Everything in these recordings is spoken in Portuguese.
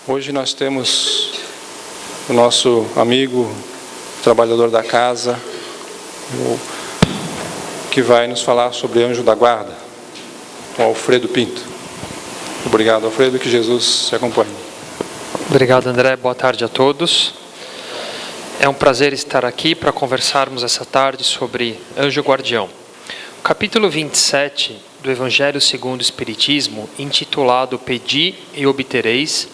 Hoje nós temos o nosso amigo, trabalhador da casa, que vai nos falar sobre anjo da guarda, o Alfredo Pinto. Obrigado, Alfredo, que Jesus te acompanhe. Obrigado, André. Boa tarde a todos. É um prazer estar aqui para conversarmos essa tarde sobre anjo guardião. O capítulo 27 do Evangelho segundo o Espiritismo, intitulado Pedi e Obtereis,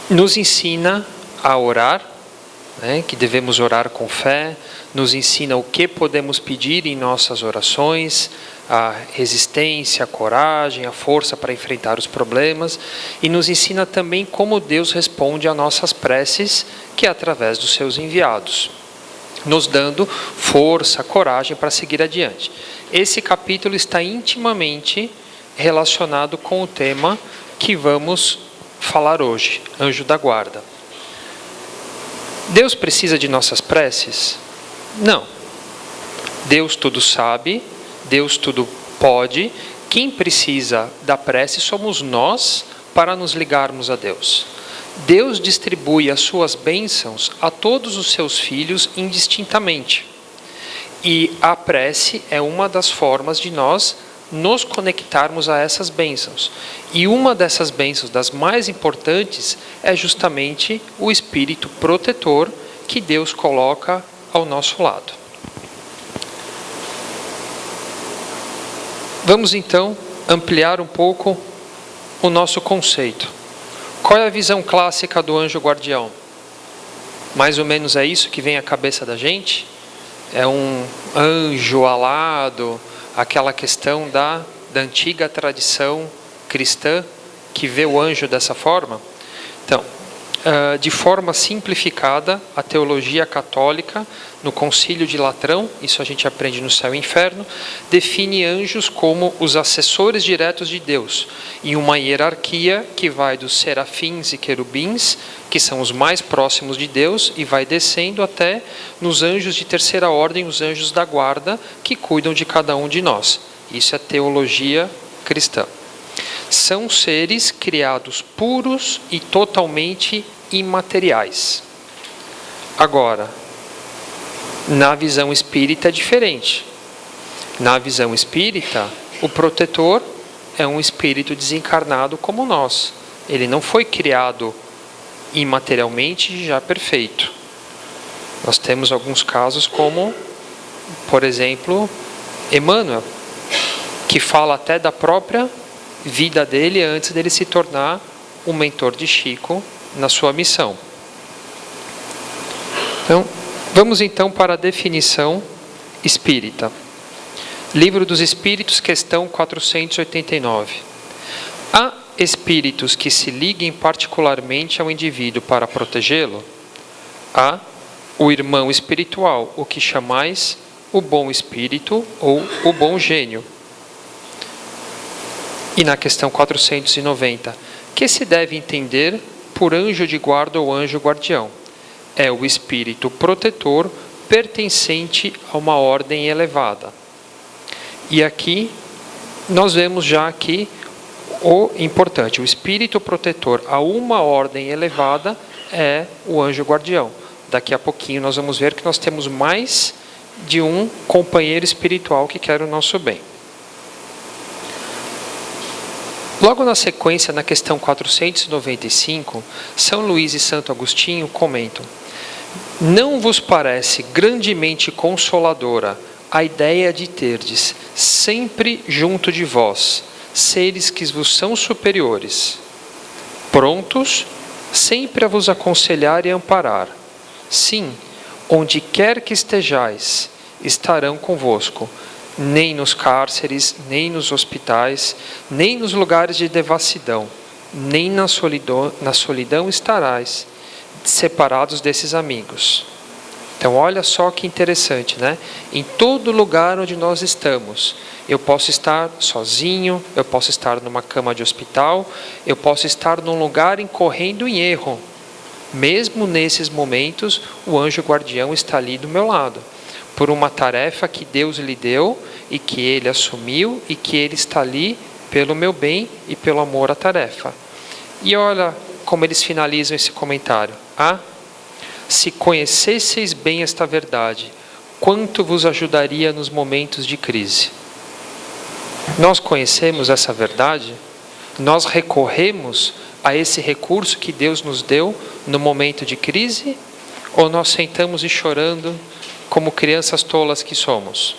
nos ensina a orar, que devemos orar com fé, nos ensina o que podemos pedir em nossas orações, a resistência, a coragem, a força para enfrentar os problemas, e nos ensina também como Deus responde a nossas preces, que é através dos seus enviados, nos dando força, coragem para seguir adiante. Esse capítulo está intimamente relacionado com o tema que vamos falar hoje, anjo da guarda. Deus precisa de nossas preces? Não. Deus tudo sabe, Deus tudo pode. Quem precisa da prece somos nós para nos ligarmos a Deus. Deus distribui as suas bênçãos a todos os seus filhos indistintamente. E a prece é uma das formas de nós nos conectarmos a essas bênçãos. E uma dessas bênçãos, das mais importantes, é justamente o espírito protetor que Deus coloca ao nosso lado. Vamos então ampliar um pouco o nosso conceito. Qual é a visão clássica do anjo guardião? Mais ou menos é isso que vem à cabeça da gente? É um anjo alado, aquela questão da antiga tradição cristã que vê o anjo dessa forma? Então, de forma simplificada, a teologia católica, no Concílio de Latrão, isso a gente aprende no Céu e Inferno, define anjos como os assessores diretos de Deus, em uma hierarquia que vai dos serafins e querubins, que são os mais próximos de Deus, e vai descendo até nos anjos de terceira ordem, os anjos da guarda, que cuidam de cada um de nós. Isso é teologia cristã. São seres criados puros e totalmente imateriais. Agora, na visão espírita é diferente. Na visão espírita, o protetor é um espírito desencarnado como nós. Ele não foi criado imaterialmente já perfeito. Nós temos alguns casos como, por exemplo, Emmanuel, que fala até da própria vida dele antes dele se tornar o mentor de Chico na sua missão. Então, vamos então para a definição espírita. Livro dos Espíritos, questão 489. Há espíritos que se liguem particularmente ao indivíduo para protegê-lo? Há o irmão espiritual, o que chamais o bom espírito ou o bom gênio. E na questão 490, que se deve entender por anjo de guarda ou anjo guardião? É o espírito protetor pertencente a uma ordem elevada. E aqui nós vemos já aqui o importante, o espírito protetor a uma ordem elevada é o anjo guardião. Daqui a pouquinho nós vamos ver que nós temos mais de um companheiro espiritual que quer o nosso bem. Logo na sequência, na questão 495, São Luís e Santo Agostinho comentam: não vos parece grandemente consoladora a ideia de terdes sempre junto de vós seres que vos são superiores, prontos sempre a vos aconselhar e amparar? Sim, onde quer que estejais, estarão convosco, nem nos cárceres, nem nos hospitais, nem nos lugares de devassidão, nem na solidão estarás, separados desses amigos. Então, olha só que interessante, né? Em todo lugar onde nós estamos, eu posso estar sozinho, eu posso estar numa cama de hospital, eu posso estar num lugar incorrendo em erro. Mesmo nesses momentos, o anjo guardião está ali do meu lado, por uma tarefa que Deus lhe deu e que ele assumiu e que ele está ali pelo meu bem e pelo amor à tarefa. E olha como eles finalizam esse comentário. Se conhecesseis bem esta verdade, quanto vos ajudaria nos momentos de crise? Nós conhecemos essa verdade? Nós recorremos a esse recurso que Deus nos deu no momento de crise? Ou nós sentamos e chorando como crianças tolas que somos?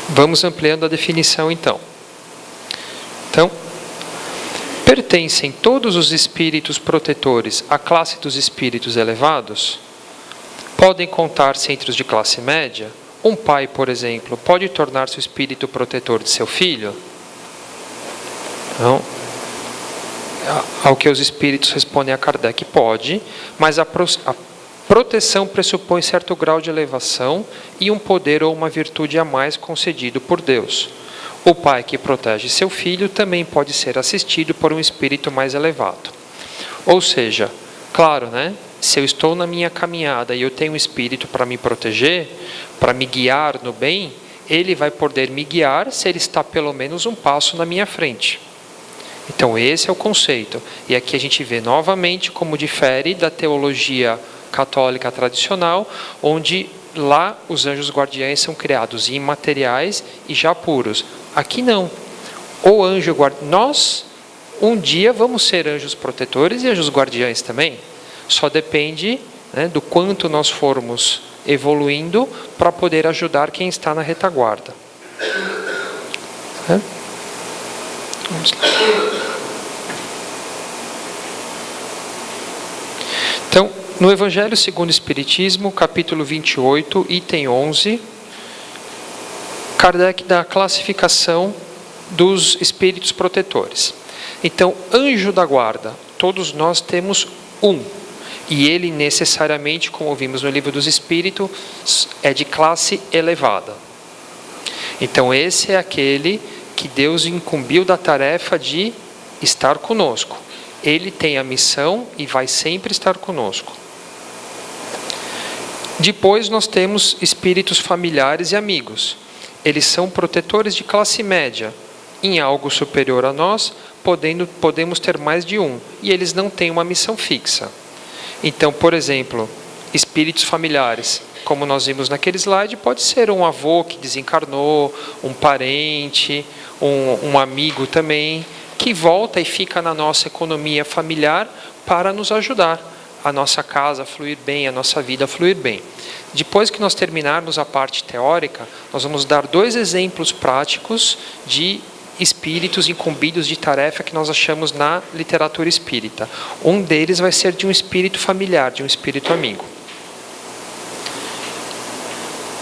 Vamos ampliando a definição então. Pertencem todos os espíritos protetores à classe dos espíritos elevados? Podem contar-se entre os de classe média? Um pai, por exemplo, pode tornar-se o espírito protetor de seu filho? Não. Ao que os espíritos respondem a Kardec, pode, mas a proteção pressupõe certo grau de elevação e um poder ou uma virtude a mais concedido por Deus. O pai que protege seu filho também pode ser assistido por um espírito mais elevado. Ou seja, claro, se eu estou na minha caminhada e eu tenho um espírito para me proteger, para me guiar no bem, ele vai poder me guiar se ele está pelo menos um passo na minha frente. Então esse é o conceito. E aqui a gente vê novamente como difere da teologia católica tradicional, onde lá os anjos guardiães são criados imateriais e já puros. Aqui não. O anjo guardião, nós um dia vamos ser anjos protetores e anjos guardiães também. Só depende do quanto nós formos evoluindo para poder ajudar quem está na retaguarda. Vamos lá. Então, no Evangelho segundo o Espiritismo, capítulo 28, item 11, Kardec dá a classificação dos espíritos protetores. Então, anjo da guarda, todos nós temos um. E ele necessariamente, como vimos no Livro dos Espíritos, é de classe elevada. Então, esse é aquele que Deus incumbiu da tarefa de estar conosco. Ele tem a missão e vai sempre estar conosco. Depois nós temos espíritos familiares e amigos. Eles são protetores de classe média. Em algo superior a nós, podemos ter mais de um. E eles não têm uma missão fixa. Então, por exemplo, espíritos familiares, como nós vimos naquele slide, pode ser um avô que desencarnou, um parente, um amigo também, que volta e fica na nossa economia familiar para nos ajudar a nossa casa a fluir bem, a nossa vida a fluir bem. Depois que nós terminarmos a parte teórica, nós vamos dar 2 exemplos práticos de espíritos incumbidos de tarefa que nós achamos na literatura espírita. Um deles vai ser de um espírito familiar, de um espírito amigo.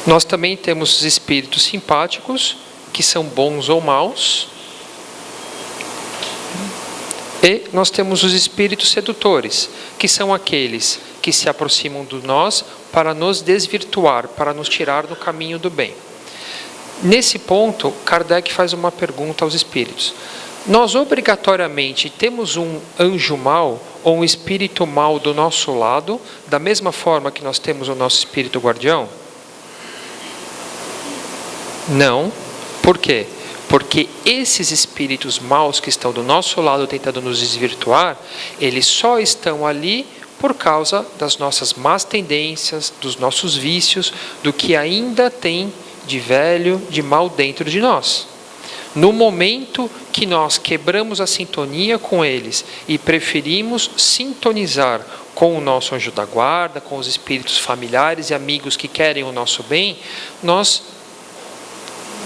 Nós também temos os espíritos simpáticos, que são bons ou maus. E nós temos os espíritos sedutores, que são aqueles que se aproximam de nós para nos desvirtuar, para nos tirar do caminho do bem. Nesse ponto, Kardec faz uma pergunta aos espíritos. Nós obrigatoriamente temos um anjo mau ou um espírito mau do nosso lado, da mesma forma que nós temos o nosso espírito guardião? Não. Por quê? Porque esses espíritos maus que estão do nosso lado tentando nos desvirtuar, eles só estão ali por causa das nossas más tendências, dos nossos vícios, do que ainda tem de velho, de mal dentro de nós. No momento que nós quebramos a sintonia com eles e preferimos sintonizar com o nosso anjo da guarda, com os espíritos familiares e amigos que querem o nosso bem,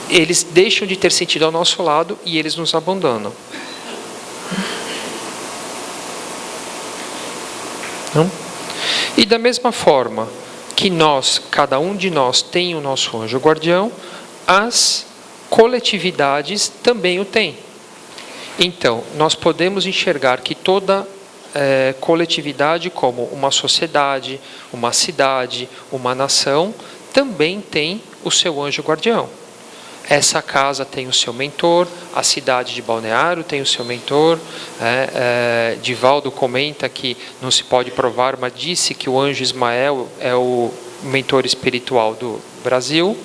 eles deixam de ter sentido ao nosso lado e eles nos abandonam. Não? E da mesma forma que cada um de nós tem o nosso anjo guardião, as coletividades também o têm. Então, nós podemos enxergar que toda coletividade, como uma sociedade, uma cidade, uma nação, também tem o seu anjo guardião. Essa casa tem o seu mentor, a cidade de Balneário tem o seu mentor. Divaldo comenta que não se pode provar, mas disse que o anjo Ismael é o mentor espiritual Brasil,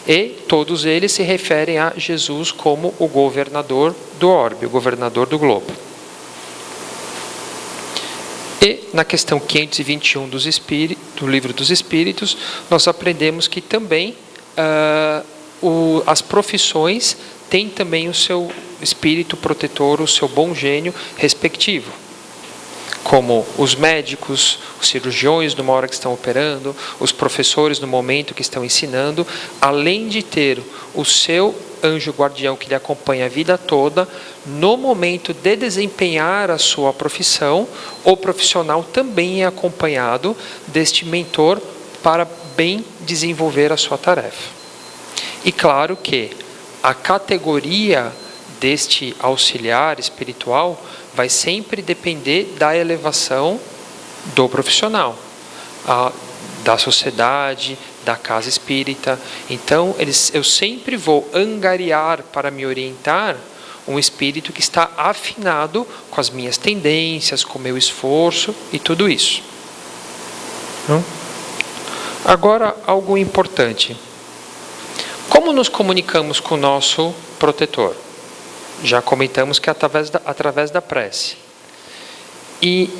e todos eles se referem a Jesus como o governador do orbe, o governador do globo. E na questão 521 do Livro dos Espíritos, nós aprendemos que também as profissões têm também o seu espírito protetor, o seu bom gênio respectivo. Como os médicos, os cirurgiões numa hora que estão operando, os professores no momento que estão ensinando, além de ter o seu anjo guardião que lhe acompanha a vida toda, no momento de desempenhar a sua profissão, o profissional também é acompanhado deste mentor para bem desenvolver a sua tarefa. E claro que a categoria deste auxiliar espiritual vai sempre depender da elevação do profissional, da sociedade, da casa espírita. Então, eu sempre vou angariar para me orientar um espírito que está afinado com as minhas tendências, com o meu esforço e tudo isso. Agora, algo importante. Como nos comunicamos com o nosso protetor? Já comentamos que é através da prece. E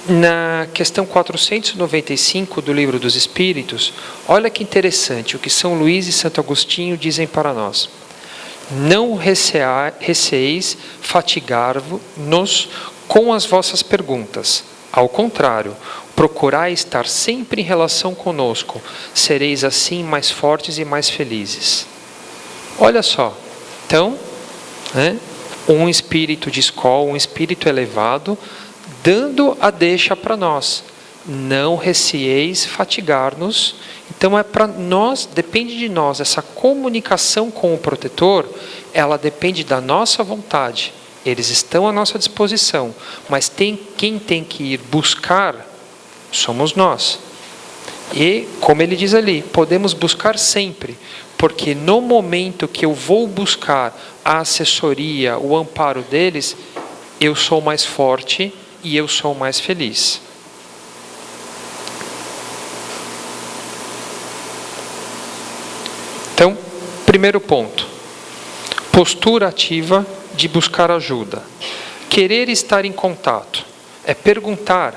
na questão 495 do Livro dos Espíritos, olha que interessante o que São Luís e Santo Agostinho dizem para nós. Não receeis fatigar-vos com as vossas perguntas. Ao contrário, procurai estar sempre em relação conosco. Sereis assim mais fortes e mais felizes. Olha só. Então, um espírito de escola, um espírito elevado, dando a deixa para nós. Não receeis fatigar-nos. Então é para nós, depende de nós, essa comunicação com o protetor, ela depende da nossa vontade. Eles estão à nossa disposição, mas quem tem que ir buscar somos nós. E, como ele diz ali, podemos buscar sempre, porque no momento que eu vou buscar a assessoria, o amparo deles, eu sou mais forte e eu sou mais feliz. Então, primeiro ponto, postura ativa de buscar ajuda. Querer estar em contato, é perguntar,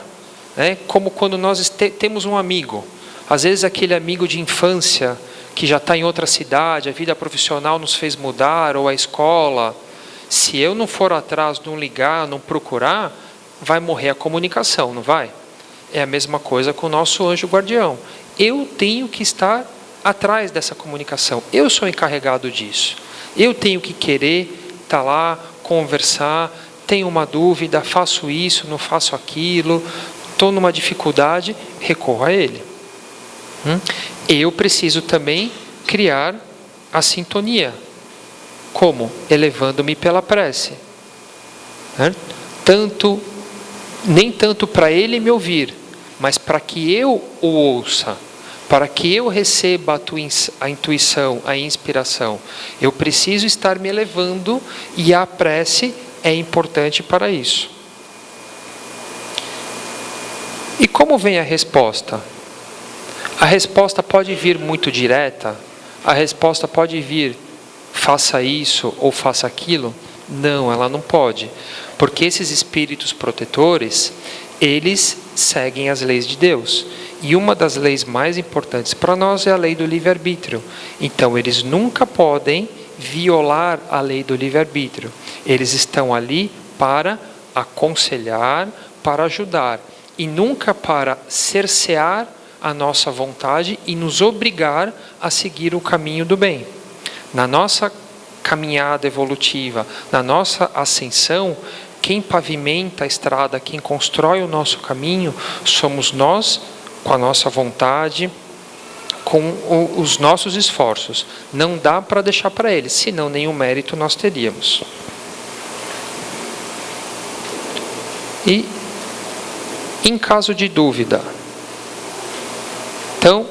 como quando nós temos um amigo, às vezes aquele amigo de infância, que já está em outra cidade, a vida profissional nos fez mudar, ou a escola, se eu não for atrás, não ligar, não procurar, vai morrer a comunicação, não vai? É a mesma coisa com o nosso anjo guardião. Eu tenho que estar atrás dessa comunicação, eu sou encarregado disso. Eu tenho que querer estar lá, conversar, tenho uma dúvida, faço isso, não faço aquilo, estou numa dificuldade, recorro a ele. Eu preciso também criar a sintonia. Como? Elevando-me pela prece. Nem tanto para ele me ouvir, mas para que eu o ouça, para que eu receba a intuição, a inspiração. Eu preciso estar me elevando e a prece é importante para isso. E como vem a resposta? A resposta pode vir muito direta? A resposta pode vir, faça isso ou faça aquilo? Não, ela não pode. Porque esses espíritos protetores, eles seguem as leis de Deus. E uma das leis mais importantes para nós é a lei do livre-arbítrio. Então, eles nunca podem violar a lei do livre-arbítrio. Eles estão ali para aconselhar, para ajudar. E nunca para cercear a nossa vontade e nos obrigar a seguir o caminho do bem. Na nossa caminhada evolutiva, na nossa ascensão, quem pavimenta a estrada, quem constrói o nosso caminho, somos nós, com a nossa vontade, com os nossos esforços. Não dá para deixar para eles, senão nenhum mérito nós teríamos. E, em caso de dúvida, então,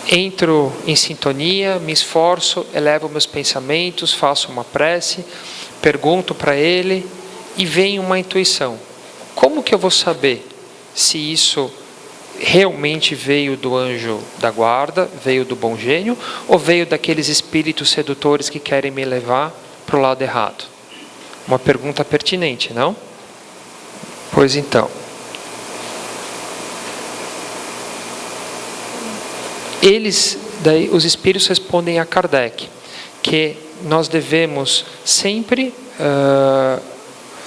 entro em sintonia, me esforço, elevo meus pensamentos, faço uma prece, pergunto para ele e vem uma intuição. Como que eu vou saber se isso realmente veio do anjo da guarda, veio do bom gênio, ou veio daqueles espíritos sedutores que querem me levar para o lado errado? Uma pergunta pertinente, não? Pois então. Os espíritos respondem a Kardec que nós devemos sempre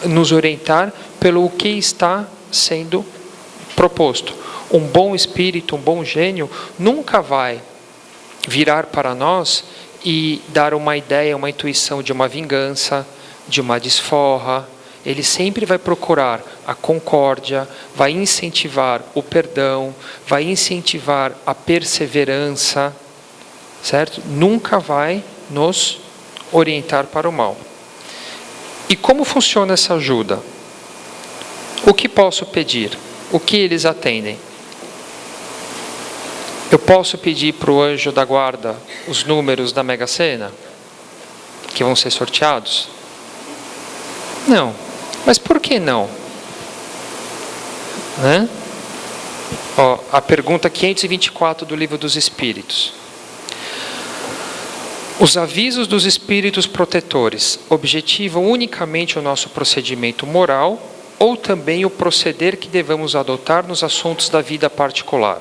nos orientar pelo que está sendo proposto. Um bom espírito, um bom gênio, nunca vai virar para nós e dar uma ideia, uma intuição de uma vingança, de uma desforra. Ele sempre vai procurar a concórdia, vai incentivar o perdão, vai incentivar a perseverança, certo? Nunca vai nos orientar para o mal. E como funciona essa ajuda? O que posso pedir? O que eles atendem? Eu posso pedir para o anjo da guarda os números da Mega Sena que vão ser sorteados? Não. Mas por que não? Né? A pergunta 524 do Livro dos Espíritos. Os avisos dos espíritos protetores objetivam unicamente o nosso procedimento moral ou também o proceder que devemos adotar nos assuntos da vida particular?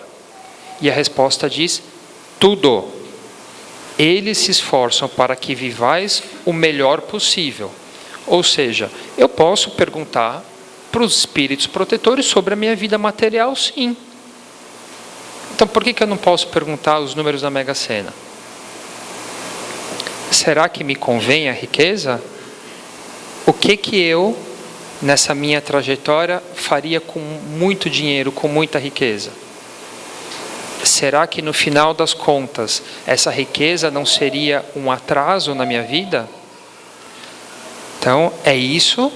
E a resposta diz: tudo. Eles se esforçam para que vivais o melhor possível. Ou seja, eu posso perguntar para os espíritos protetores sobre a minha vida material, sim. Então, por que eu não posso perguntar os números da Mega Sena? Será que me convém a riqueza? O que eu, nessa minha trajetória, faria com muito dinheiro, com muita riqueza? Será que no final das contas, essa riqueza não seria um atraso na minha vida? Então, é isso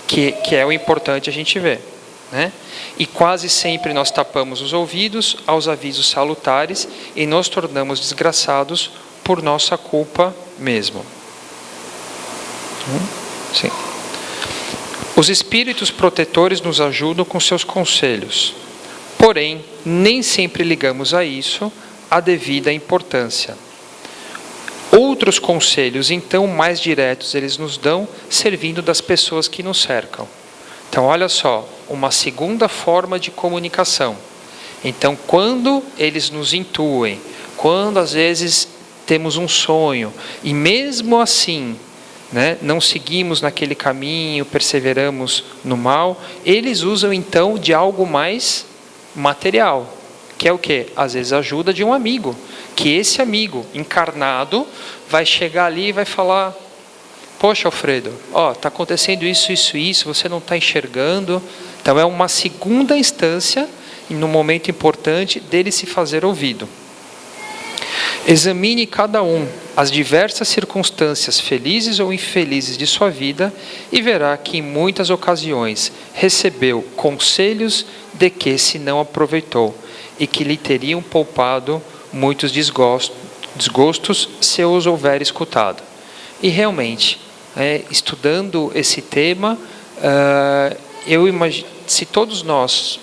que é o importante a gente ver, né? E quase sempre nós tapamos os ouvidos aos avisos salutares e nos tornamos desgraçados por nossa culpa mesmo. Sim. Os espíritos protetores nos ajudam com seus conselhos. Porém, nem sempre ligamos a isso a devida importância. Outros conselhos, então, mais diretos, eles nos dão, servindo das pessoas que nos cercam. Então, olha só, uma segunda forma de comunicação. Então, quando eles nos intuem, quando às vezes temos um sonho, e mesmo assim, né, não seguimos naquele caminho, perseveramos no mal, eles usam então de algo mais material, que é o quê? Às vezes a ajuda de um amigo, que esse amigo encarnado vai chegar ali e vai falar: poxa, Alfredo, está acontecendo isso, isso, isso, você não está enxergando. Então é uma segunda instância, e num momento importante, dele se fazer ouvido. Examine cada um as diversas circunstâncias felizes ou infelizes de sua vida e verá que em muitas ocasiões recebeu conselhos de que se não aproveitou e que lhe teriam poupado muitos desgostos se os houver escutado. E realmente, estudando esse tema, eu imagino, se todos nós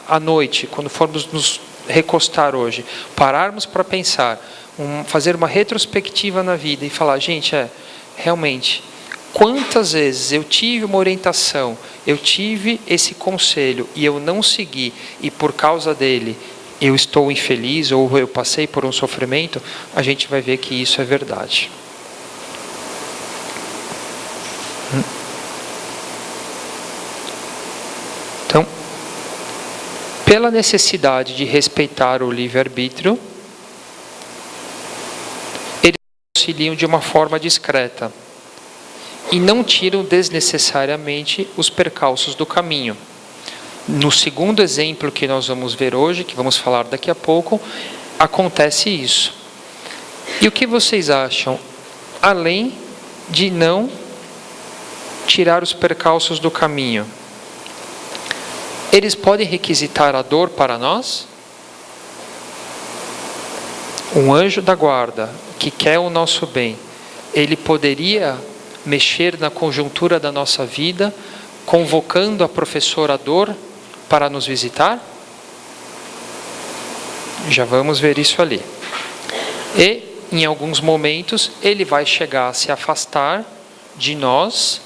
à noite, quando formos nos recostar hoje, pararmos para pensar, fazer uma retrospectiva na vida e falar: gente, realmente, quantas vezes eu tive uma orientação, eu tive esse conselho e eu não segui, e por causa dele eu estou infeliz ou eu passei por um sofrimento, a gente vai ver que isso é verdade. Então, pela necessidade de respeitar o livre-arbítrio, eles auxiliam de uma forma discreta e não tiram desnecessariamente os percalços do caminho. No segundo exemplo que nós vamos ver hoje, que vamos falar daqui a pouco, acontece isso. E o que vocês acham? Além de não tirar os percalços do caminho, eles podem requisitar a dor para nós? Um anjo da guarda que quer o nosso bem, ele poderia mexer na conjuntura da nossa vida, convocando a professora dor para nos visitar? Já vamos ver isso ali. E, em alguns momentos, ele vai chegar a se afastar de nós.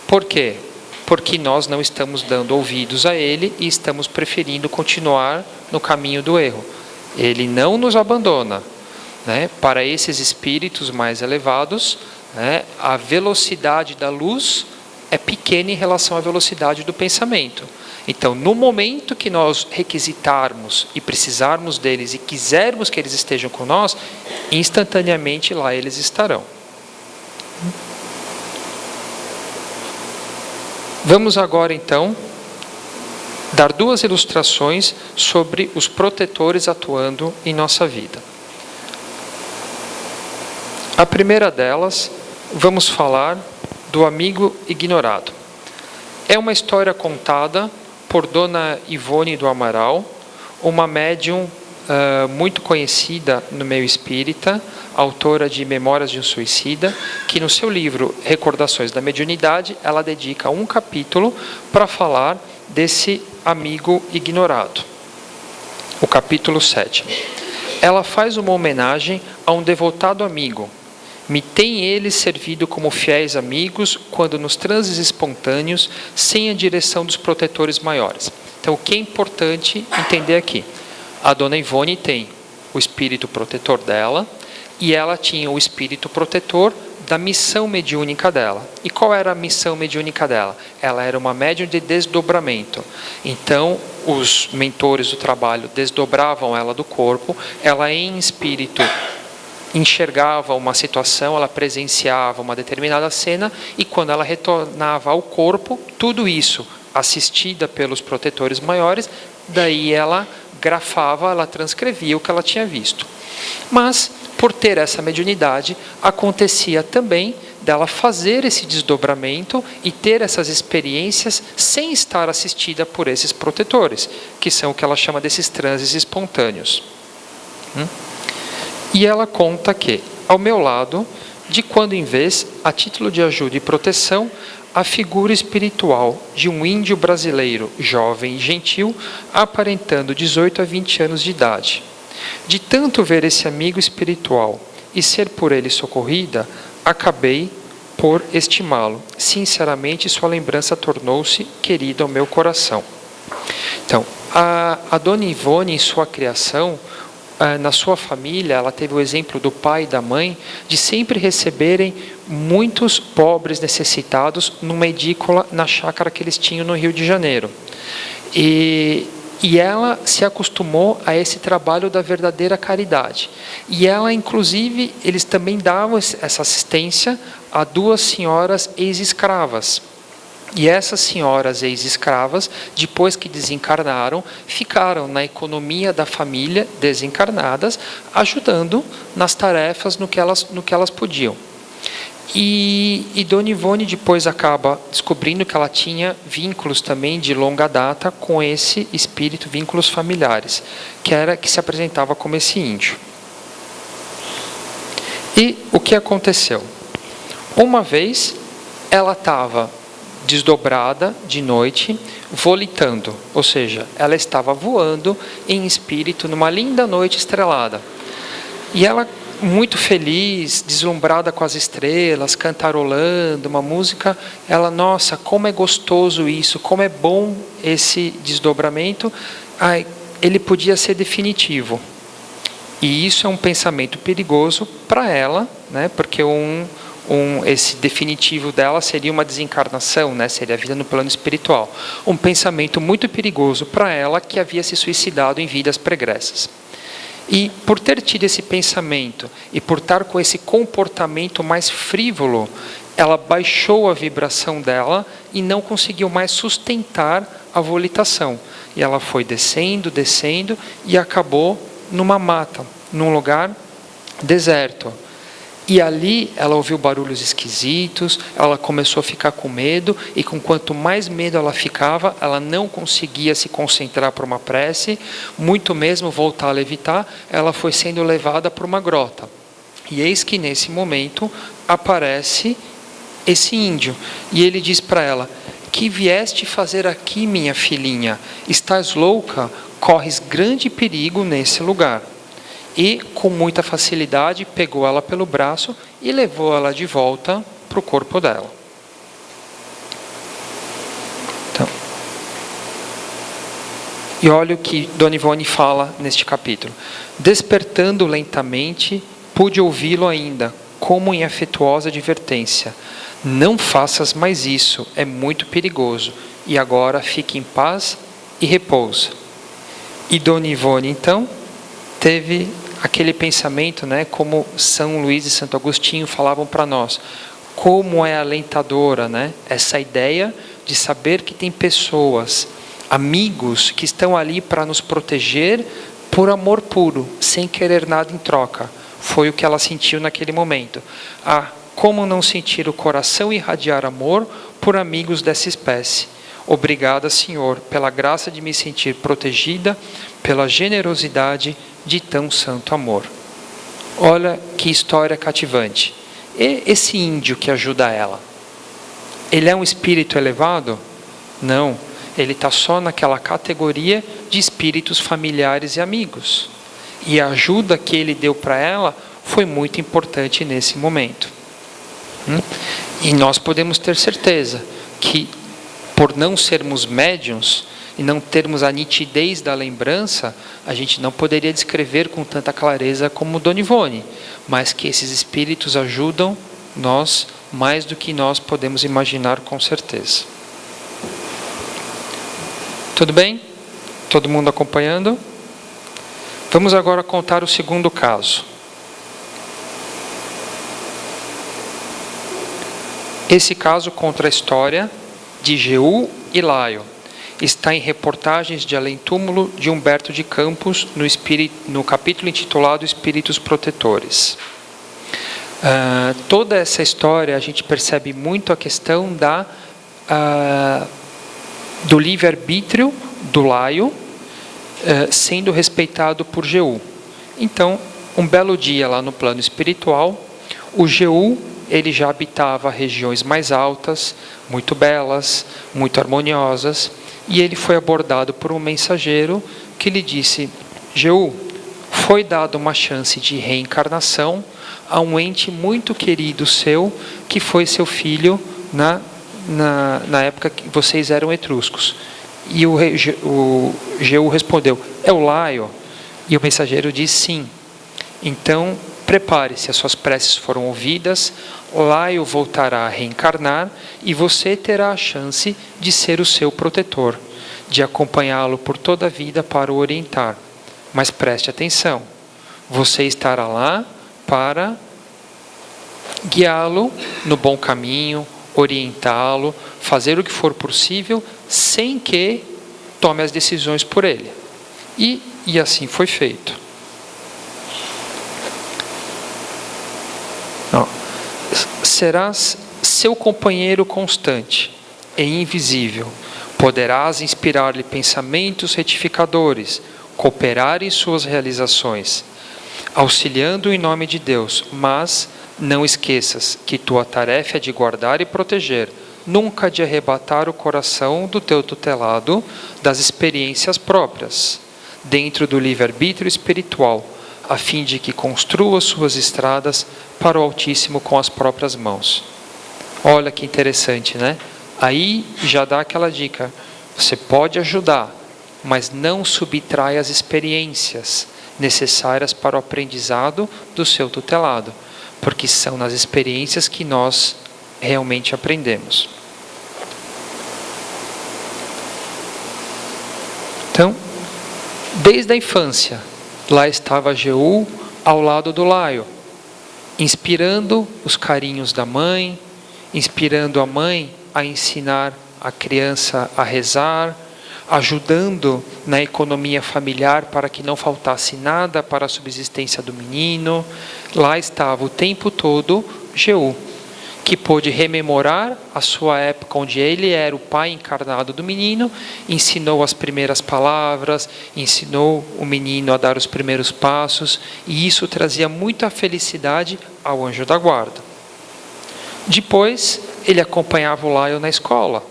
Por quê? Porque nós não estamos dando ouvidos a ele e estamos preferindo continuar no caminho do erro. Ele não nos abandona. Né? Para esses espíritos mais elevados, né, a velocidade da luz é pequena em relação à velocidade do pensamento. Então, no momento que nós requisitarmos e precisarmos deles e quisermos que eles estejam com nós, instantaneamente lá eles estarão. Vamos agora, então, dar duas ilustrações sobre os protetores atuando em nossa vida. A primeira delas, vamos falar do amigo ignorado. É uma história contada por Dona Ivone do Amaral, uma médium muito conhecida no meio espírita, autora de Memórias de um Suicida, que no seu livro Recordações da Mediunidade, ela dedica um capítulo para falar desse amigo ignorado. O capítulo 7. Ela faz uma homenagem a um devotado amigo. Me tem eles servido como fiéis amigos quando nos transes espontâneos, sem a direção dos protetores maiores. Então, o que é importante entender aqui? A Dona Ivone tem o espírito protetor dela e ela tinha o espírito protetor da missão mediúnica dela. E qual era a missão mediúnica dela? Ela era uma médium de desdobramento. Então, os mentores do trabalho desdobravam ela do corpo, ela em espírito enxergava uma situação, ela presenciava uma determinada cena e quando ela retornava ao corpo, tudo isso assistida pelos protetores maiores, daí ela grafava, ela transcrevia o que ela tinha visto. Mas, por ter essa mediunidade, acontecia também dela fazer esse desdobramento e ter essas experiências sem estar assistida por esses protetores, que são o que ela chama desses transes espontâneos. E ela conta que, ao meu lado, de quando em vez, a título de ajuda e proteção, a figura espiritual de um índio brasileiro, jovem e gentil, aparentando 18 a 20 anos de idade. De tanto ver esse amigo espiritual e ser por ele socorrida, acabei por estimá-lo. Sinceramente, sua lembrança tornou-se querida ao meu coração. Então, a Dona Ivone, em sua criação, na sua família, ela teve o exemplo do pai e da mãe de sempre receberem muitos pobres necessitados numa edícula na chácara que eles tinham no Rio de Janeiro. E ela se acostumou a esse trabalho da verdadeira caridade. E ela, inclusive, eles também davam essa assistência a duas senhoras ex-escravas. E essas senhoras ex-escravas, depois que desencarnaram, ficaram na economia da família desencarnadas, ajudando nas tarefas no que elas podiam. E Dona Ivone depois acaba descobrindo que ela tinha vínculos também de longa data com esse espírito, vínculos familiares, que se apresentava como esse índio. E o que aconteceu? Uma vez, ela estava desdobrada de noite, volitando, ou seja, ela estava voando em espírito numa linda noite estrelada. E ela, muito feliz, deslumbrada com as estrelas, cantarolando uma música, ela, nossa, como é gostoso isso, como é bom esse desdobramento, ele podia ser definitivo. E isso é um pensamento perigoso para ela, né, porque esse definitivo dela seria uma desencarnação, né? Seria a vida no plano espiritual. Um pensamento muito perigoso para ela que havia se suicidado em vidas pregressas. E por ter tido esse pensamento e por estar com esse comportamento mais frívolo, ela baixou a vibração dela e não conseguiu mais sustentar a volitação. E ela foi descendo, descendo e acabou numa mata, num lugar deserto. E ali ela ouviu barulhos esquisitos, ela começou a ficar com medo, e com quanto mais medo ela ficava, ela não conseguia se concentrar para uma prece, muito mesmo voltar a levitar, ela foi sendo levada para uma grota. E eis que nesse momento aparece esse índio, e ele diz para ela: que vieste fazer aqui, minha filhinha? Estás louca? Corres grande perigo nesse lugar. E, com muita facilidade, pegou ela pelo braço e levou ela de volta para o corpo dela. Então, e olha o que Dona Ivone fala neste capítulo. Despertando lentamente, pude ouvi-lo ainda, como em afetuosa advertência. Não faças mais isso, é muito perigoso. E agora fique em paz e repousa. E Dona Ivone, então, teve aquele pensamento, né, como São Luís e Santo Agostinho falavam para nós. Como é alentadora, né, essa ideia de saber que tem pessoas, amigos, que estão ali para nos proteger por amor puro, sem querer nada em troca. Foi o que ela sentiu naquele momento. Como não sentir o coração irradiar amor por amigos dessa espécie? Obrigada, Senhor, pela graça de me sentir protegida, pela generosidade de tão santo amor. Olha que história cativante. E esse índio que ajuda ela, ele é um espírito elevado? Não, ele está só naquela categoria de espíritos familiares e amigos. E a ajuda que ele deu para ela foi muito importante nesse momento. E nós podemos ter certeza que, por não sermos médiuns e não termos a nitidez da lembrança, a gente não poderia descrever com tanta clareza como Dona Ivone, mas que esses espíritos ajudam nós mais do que nós podemos imaginar com certeza. Tudo bem? Todo mundo acompanhando? Vamos agora contar o segundo caso. Esse caso conta a história de Jeú e Laio. Está em Reportagens de Além Túmulo de Humberto de Campos, no capítulo intitulado Espíritos Protetores. Toda essa história a gente percebe muito a questão do livre-arbítrio do Laio sendo respeitado por Jeú. Então, um belo dia lá no plano espiritual, o Jeú, ele já habitava regiões mais altas, muito belas, muito harmoniosas, e ele foi abordado por um mensageiro que lhe disse: Jeú, foi dada uma chance de reencarnação a um ente muito querido seu, que foi seu filho na época que vocês eram etruscos. E o Jeú respondeu: é o Laio? E o mensageiro disse: sim. Então, prepare-se, as suas preces foram ouvidas, Laio voltará a reencarnar e você terá a chance de ser o seu protetor, de acompanhá-lo por toda a vida para o orientar. Mas preste atenção, você estará lá para guiá-lo no bom caminho, orientá-lo, fazer o que for possível, sem que tome as decisões por ele. E assim foi feito. Serás seu companheiro constante e invisível. Poderás inspirar-lhe pensamentos retificadores, cooperar em suas realizações, auxiliando em nome de Deus. Mas não esqueças que tua tarefa é de guardar e proteger, nunca de arrebatar o coração do teu tutelado das experiências próprias, dentro do livre-arbítrio espiritual, a fim de que construa suas estradas para o Altíssimo com as próprias mãos. Olha que interessante, né? Aí já dá aquela dica: você pode ajudar, mas não subtrai as experiências necessárias para o aprendizado do seu tutelado, porque são nas experiências que nós realmente aprendemos. Então, desde a infância, lá estava Jeú ao lado do Laio, inspirando os carinhos da mãe, inspirando a mãe a ensinar a criança a rezar, ajudando na economia familiar para que não faltasse nada para a subsistência do menino. Lá estava o tempo todo Jeú, que pôde rememorar a sua época onde ele era o pai encarnado do menino, ensinou as primeiras palavras, ensinou o menino a dar os primeiros passos, e isso trazia muita felicidade ao anjo da guarda. Depois, ele acompanhava o Laio na escola,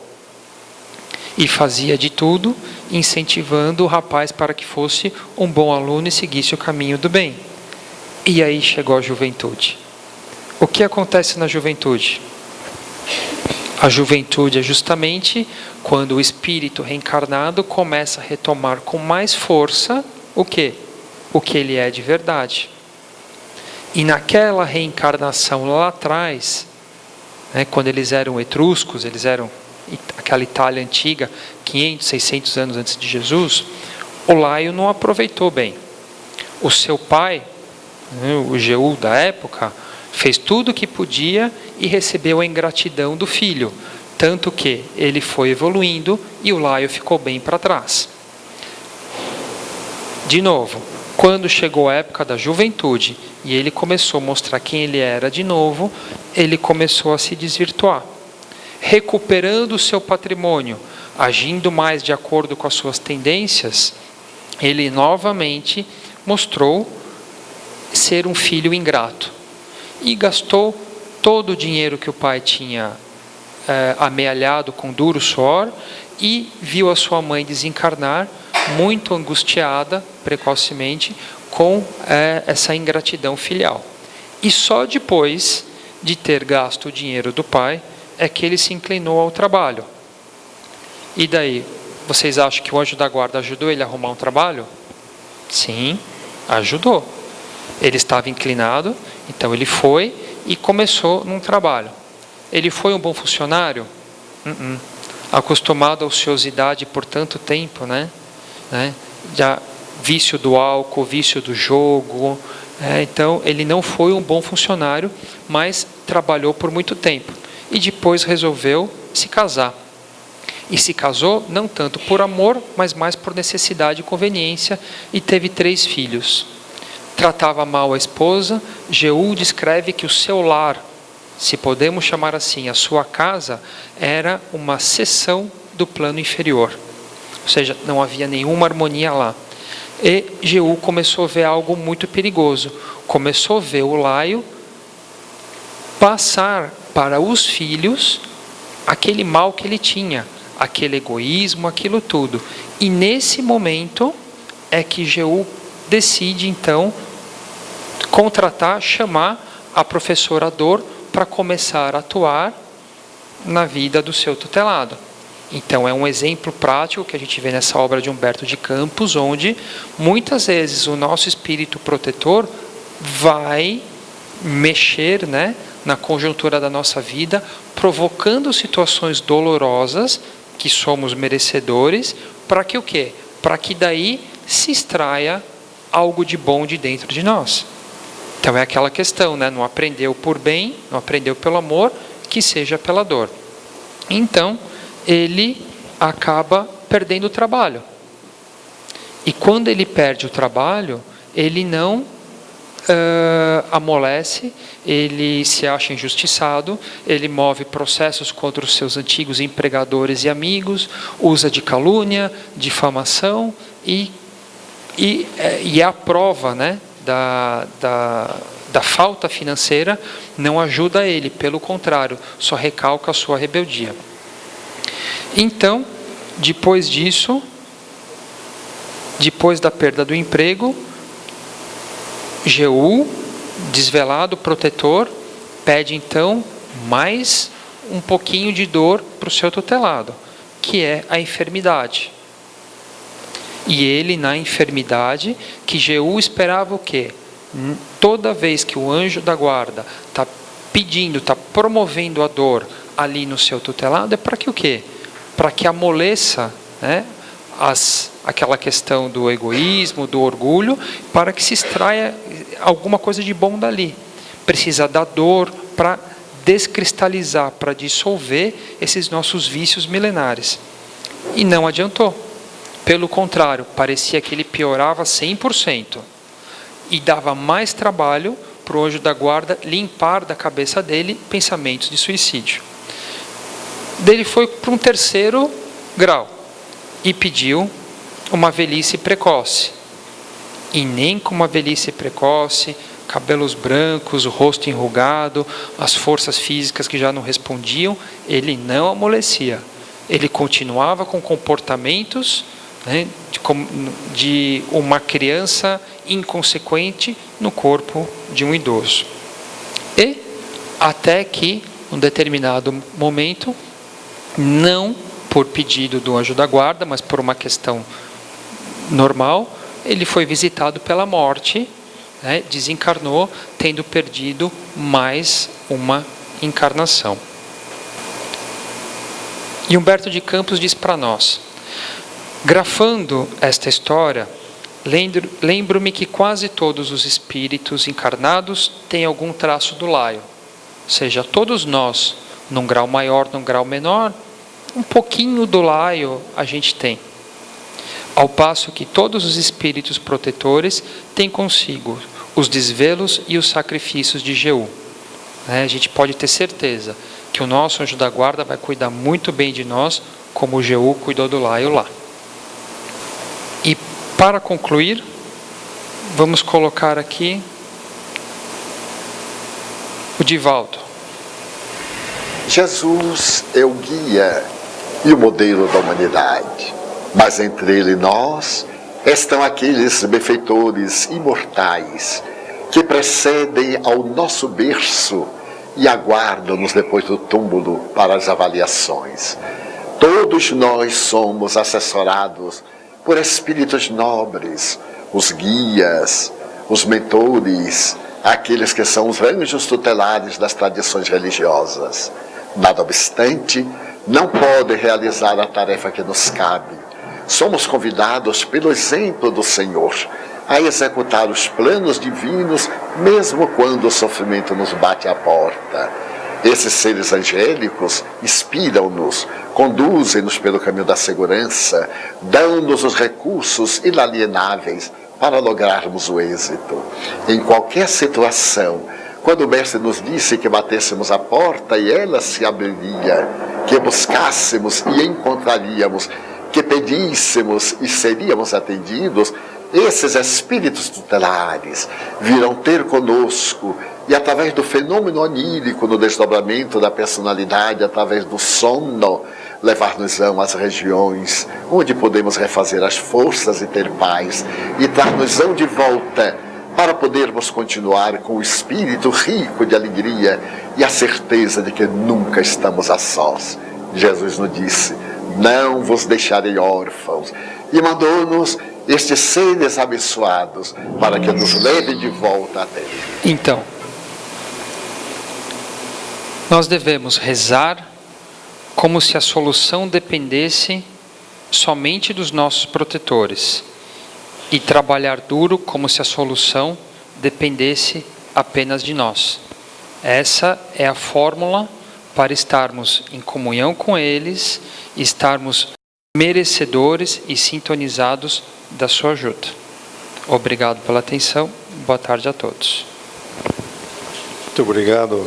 E fazia de tudo, incentivando o rapaz para que fosse um bom aluno e seguisse o caminho do bem. E aí chegou a juventude. O que acontece na juventude? A juventude é justamente quando o espírito reencarnado começa a retomar com mais força o quê? O que ele é de verdade. E naquela reencarnação lá atrás, quando eles eram etruscos, eles eram aquela Itália antiga, 500, 600 anos antes de Jesus, o Laio não aproveitou bem. O seu pai, o Jeú da época, fez tudo o que podia e recebeu a ingratidão do filho, tanto que ele foi evoluindo e o Laio ficou bem para trás. De novo, quando chegou a época da juventude e ele começou a mostrar quem ele era de novo, ele começou a se desvirtuar. Recuperando o seu patrimônio, agindo mais de acordo com as suas tendências, ele novamente mostrou ser um filho ingrato. E gastou todo o dinheiro que o pai tinha amealhado com duro suor e viu a sua mãe desencarnar, muito angustiada, precocemente, com essa ingratidão filial. E só depois de ter gasto o dinheiro do pai, é que ele se inclinou ao trabalho. E daí, vocês acham que o anjo da guarda ajudou ele a arrumar um trabalho? Sim, ajudou. Ele estava inclinado, então ele foi e começou num trabalho. Ele foi um bom funcionário? Acostumado à ociosidade por tanto tempo, Já vício do álcool, vício do jogo. Então, ele não foi um bom funcionário, mas trabalhou por muito tempo. E depois resolveu se casar. E se casou não tanto por amor, mas mais por necessidade e conveniência, e teve 3 filhos. Tratava mal a esposa. Jeú descreve que o seu lar, se podemos chamar assim, a sua casa, era uma seção do plano inferior. Ou seja, não havia nenhuma harmonia lá. E Jeú começou a ver algo muito perigoso. Começou a ver o Laio passar para os filhos aquele mal que ele tinha, aquele egoísmo, aquilo tudo. E nesse momento é que Jeú decide então chamar a professora Dor para começar a atuar na vida do seu tutelado. Então é um exemplo prático que a gente vê nessa obra de Humberto de Campos, onde muitas vezes o nosso espírito protetor vai mexer, na conjuntura da nossa vida, provocando situações dolorosas que somos merecedores, para que o quê? Para que daí se extraia algo de bom de dentro de nós. Então é aquela questão, não aprendeu por bem, não aprendeu pelo amor, que seja pela dor. Então, ele acaba perdendo o trabalho. E quando ele perde o trabalho, ele não amolece, ele se acha injustiçado, ele move processos contra os seus antigos empregadores e amigos, usa de calúnia, difamação e a prova da falta financeira não ajuda ele, pelo contrário, só recalca a sua rebeldia. Então, depois disso, depois da perda do emprego, Jeú, desvelado, protetor, pede então mais um pouquinho de dor para o seu tutelado, que é a enfermidade. E ele, na enfermidade, que Jeú esperava o quê? Toda vez que o anjo da guarda está pedindo, está promovendo a dor ali no seu tutelado, é para que o quê? Para que amoleça, aquela questão do egoísmo, do orgulho, para que se extraia alguma coisa de bom dali. Precisa da dor para descristalizar, para dissolver esses nossos vícios milenares. E não adiantou. Pelo contrário, parecia que ele piorava 100%. E dava mais trabalho para o anjo da guarda limpar da cabeça dele pensamentos de suicídio. Ele foi para um 3º grau e pediu uma velhice precoce. E nem com uma velhice precoce, cabelos brancos, o rosto enrugado, as forças físicas que já não respondiam, ele não amolecia. ele continuava com comportamentos, né, de uma criança inconsequente no corpo de um idoso. E até que, em um determinado momento, não por pedido do anjo da guarda, mas por uma questão normal, ele foi visitado pela morte, né, desencarnou, tendo perdido mais uma encarnação. E Humberto de Campos diz para nós: grafando esta história, lembro-me que quase todos os espíritos encarnados têm algum traço do Laio. Ou seja, todos nós, num grau maior, num grau menor, um pouquinho do Laio a gente tem. Ao passo que todos os espíritos protetores têm consigo os desvelos e os sacrifícios de Jeú. A gente pode ter certeza que o nosso anjo da guarda vai cuidar muito bem de nós, como o Jeú cuidou do Laio lá. E para concluir, vamos colocar aqui o Divaldo. Jesus é o guia e o modelo da humanidade, mas entre ele e nós estão aqueles benfeitores imortais que precedem ao nosso berço e aguardam-nos depois do túmulo para as avaliações. Todos nós somos assessorados por espíritos nobres, os guias, os mentores, aqueles que são os anjos tutelares das tradições religiosas. Nada obstante, não podem realizar a tarefa que nos cabe. Somos convidados pelo exemplo do Senhor a executar os planos divinos, mesmo quando o sofrimento nos bate à porta. Esses seres angélicos inspiram-nos, conduzem-nos pelo caminho da segurança, dão-nos os recursos inalienáveis para lograrmos o êxito. Em qualquer situação, quando o Mestre nos disse que batêssemos a porta e ela se abriria, que buscássemos e encontraríamos, que pedíssemos e seríamos atendidos, esses espíritos tutelares virão ter conosco e, através do fenômeno onírico no desdobramento da personalidade, através do sono, levar-nos-ão às regiões onde podemos refazer as forças e ter paz, e dar-nos-ão de volta para podermos continuar com o espírito rico de alegria e a certeza de que nunca estamos a sós. Jesus nos disse: não vos deixarei órfãos, e mandou-nos estes seres abençoados para que nos levem de volta a Deus. Então, nós devemos rezar como se a solução dependesse somente dos nossos protetores e trabalhar duro como se a solução dependesse apenas de nós. Essa é a fórmula para estarmos em comunhão com eles, estarmos merecedores e sintonizados da sua ajuda. Obrigado pela atenção. Boa tarde a todos. Muito obrigado,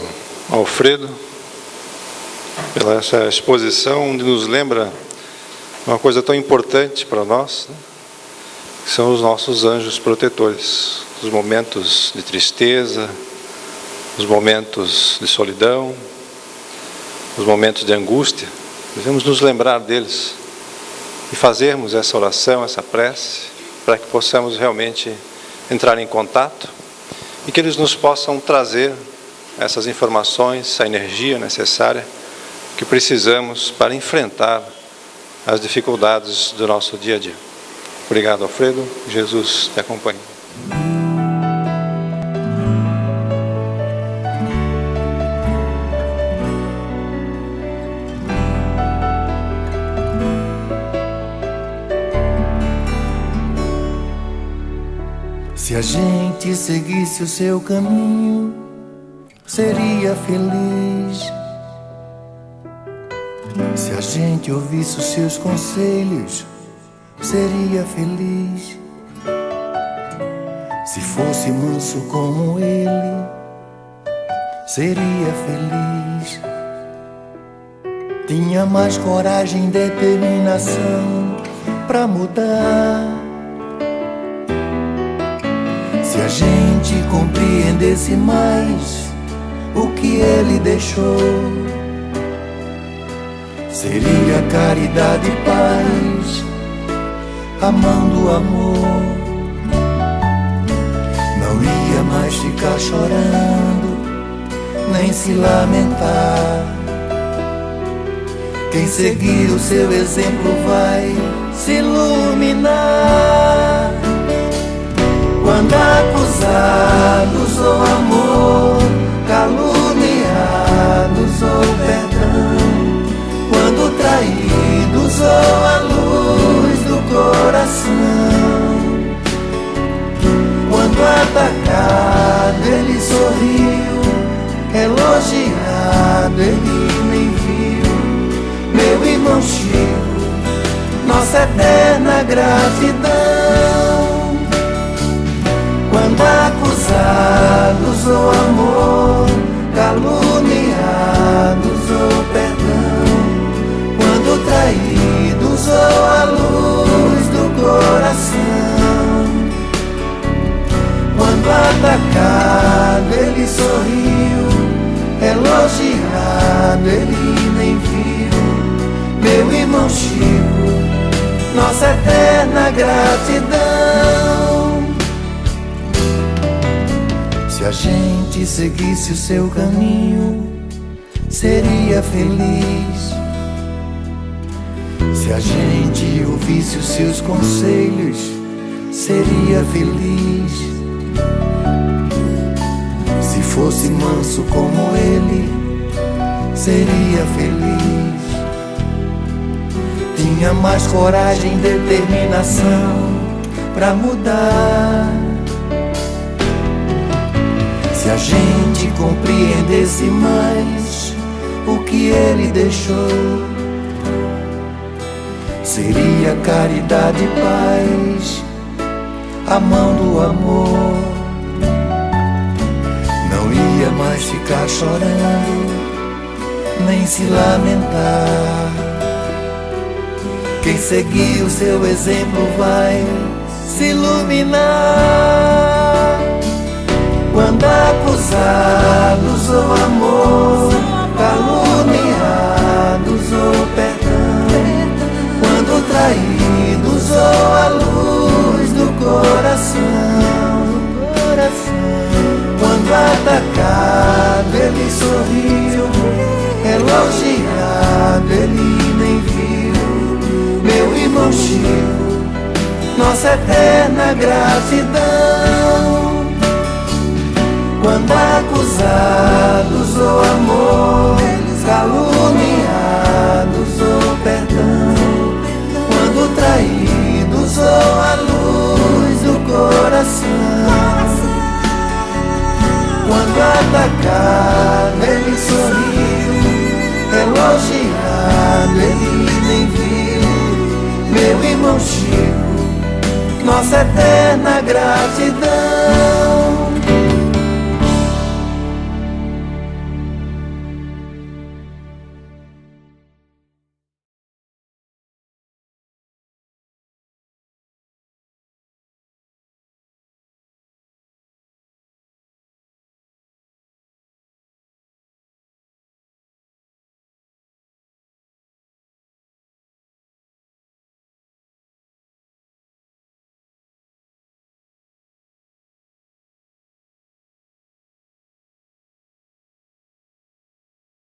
Alfredo, pela essa exposição onde nos lembra uma coisa tão importante para nós, né? Que são os nossos anjos protetores. Os momentos de tristeza, os momentos de solidão, os momentos de angústia, devemos nos lembrar deles e fazermos essa oração, essa prece, para que possamos realmente entrar em contato e que eles nos possam trazer essas informações, essa energia necessária que precisamos para enfrentar as dificuldades do nosso dia a dia. Obrigado, Alfredo. Jesus te acompanhe. Se a gente seguisse o seu caminho, seria feliz. Se a gente ouvisse os seus conselhos, seria feliz. Se fosse manso como ele, seria feliz. Tinha mais coragem e determinação pra mudar. Se a gente compreendesse mais o que ele deixou, seria caridade e paz, amando o amor. Não ia mais ficar chorando, nem se lamentar. Quem seguir o seu exemplo vai se iluminar. Quando acusados ou amor, caluniados ou perdão, quando traídos ou a luz do coração, quando atacado ele sorriu, elogiado ele nem viu. Meu irmão Chico, nossa eterna gratidão. Quando acusados ou amor, caluniados ou perdão, quando traídos ou a luz do coração, quando atacado ele sorriu, elogiado ele nem viu. Meu irmão Chico, nossa eterna gratidão. Se a gente seguisse o seu caminho, seria feliz. Se a gente ouvisse os seus conselhos, seria feliz. Se fosse manso como ele, seria feliz. Tinha mais coragem e determinação pra mudar. Se a gente compreendesse mais o que ele deixou, seria caridade e paz, amando o amor. Não ia mais ficar chorando, nem se lamentar. Quem seguir o seu exemplo vai se iluminar. Quando acusados ou amor, caluniados ou perdão, quando traídos ou a luz do coração, quando atacado ele sorriu, elogiado ele nem viu. Meu irmão Chico, nossa eterna gratidão. Quando acusados ou amor, caluniados ou perdão, quando traídos ou a luz do coração, quando atacado ele sorriu, elogiado ele nem viu. Meu irmão Chico, nossa eterna gratidão.